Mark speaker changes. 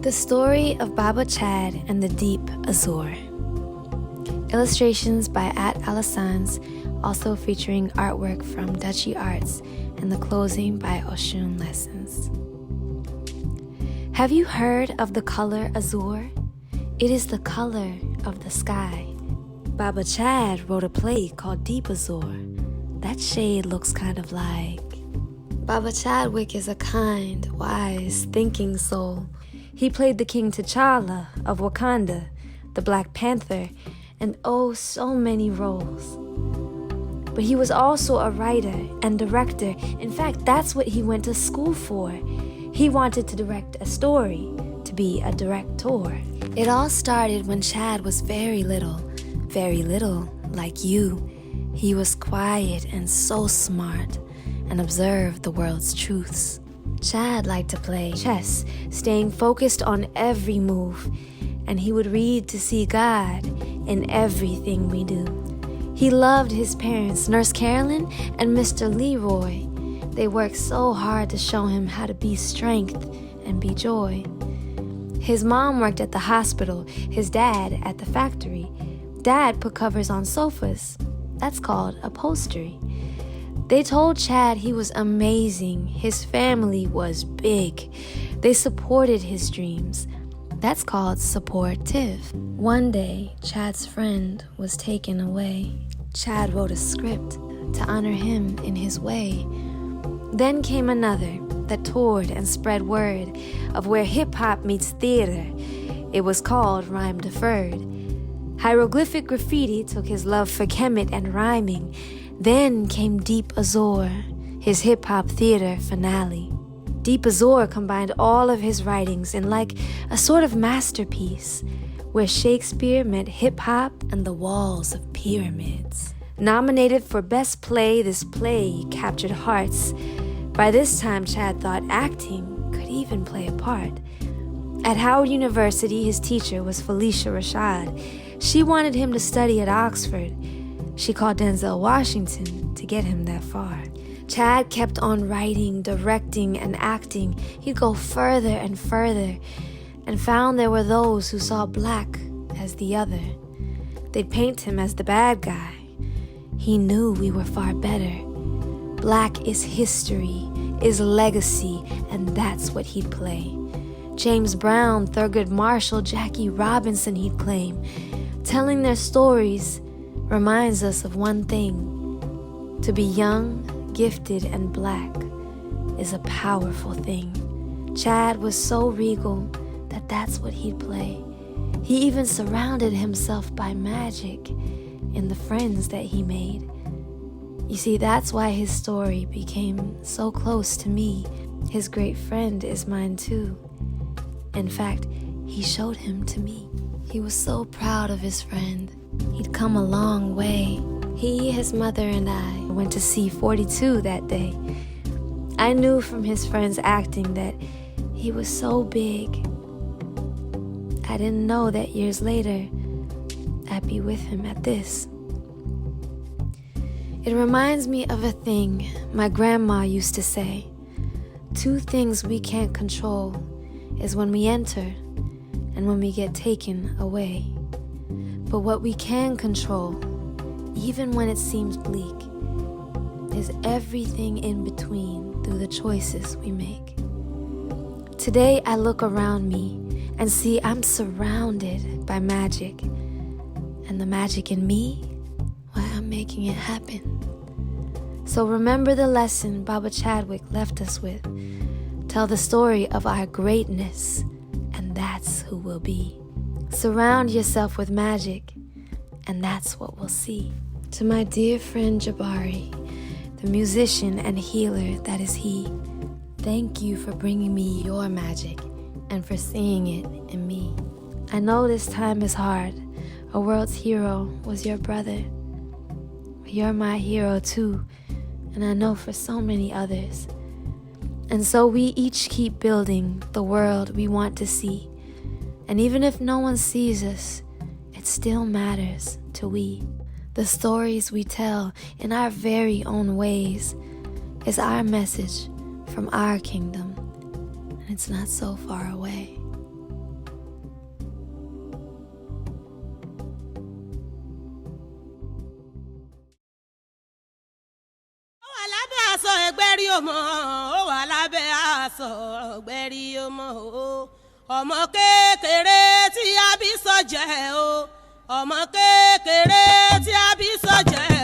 Speaker 1: The Story of Baba Chad and the Deep Azure. Illustrations by @Alassans, also featuring artwork from Duchy Arts, and the closing by Oshun Lessons. Have you heard of the color azure? It is the color of the sky. Baba Chad wrote a play called Deep Azure. That shade looks kind of like... Baba Chadwick is a kind, wise, thinking soul. He played the King T'Challa of Wakanda, the Black Panther, and oh, so many roles. But he was also a writer and director. In fact, that's what he went to school for. He wanted to direct a story, to be a director. It all started when Chad was very little, like you. He was quiet and so smart, and observed the world's truths. Chad liked to play chess, staying focused on every move, and he would read to see God in everything we do. He loved his parents, Nurse Carolyn and Mr. Leroy. They worked so hard to show him how to be strength and be joy. His mom worked at the hospital, his dad at the factory. Dad put covers on sofas. That's called upholstery. They told Chad he was amazing. His family was big. They supported his dreams. That's called supportive. One day, Chad's friend was taken away. Chad wrote a script to honor him in his way. Then came another that toured and spread word of where hip-hop meets theater. It was called Rhyme Deferred. Hieroglyphic graffiti took his love for Kemet and rhyming. Then came Deep Azure, his hip-hop theater finale. Deep Azure combined all of his writings in like a sort of masterpiece, where Shakespeare met hip-hop and the walls of pyramids. Nominated for Best Play, this play captured hearts. By this time, Chad thought acting could even play a part. At Howard University, his teacher was Felicia Rashad. She wanted him to study at Oxford. She called Denzel Washington to get him that far. Chad kept on writing, directing, and acting. He'd go further and further, and found there were those who saw black as the other. They'd paint him as the bad guy. He knew we were far better. Black is history, is legacy, and that's what he'd play. James Brown, Thurgood Marshall, Jackie Robinson, he'd claim. Telling their stories reminds us of one thing. To be young, gifted, and black is a powerful thing. Chad was so regal that that's what he'd play. He even surrounded himself by magic in the friends that he made. You see, that's why his story became so close to me. His great friend is mine too. In fact, he showed him to me. He was so proud of his friend. He'd come a long way. He, his mother, and I went to see 42 that day. I knew from his friend's acting that he was so big. I didn't know that years later, I'd be with him at this. It reminds me of a thing my grandma used to say. 2 things we can't control is when we enter and when we get taken away. But what we can control, even when it seems bleak, is everything in between through the choices we make. Today I look around me and see I'm surrounded by magic. And the magic in me, why, I'm making it happen. So remember the lesson Baba Chadwick left us with. Tell the story of our greatness, and that's who we'll be. Surround yourself with magic, and that's what we'll see. To my dear friend Jabari, the musician and healer that is he, thank you for bringing me your magic and for seeing it in me. I know this time is hard. A world's hero was your brother. You're my hero too, and I know for so many others. And so we each keep building the world we want to see. And even if no one sees us, it still matters to we. The stories we tell in our very own ways is our message from our kingdom, and it's not so far away.
Speaker 2: ọ̀gbẹ́rí ọmọ ó wà lábẹ́ aṣọ ọ̀gbẹ́rí ọmọ o ọmọ kékeré tí a bí sọ́jẹ́ o ọmọ kékeré tí a bí sọ́jẹ́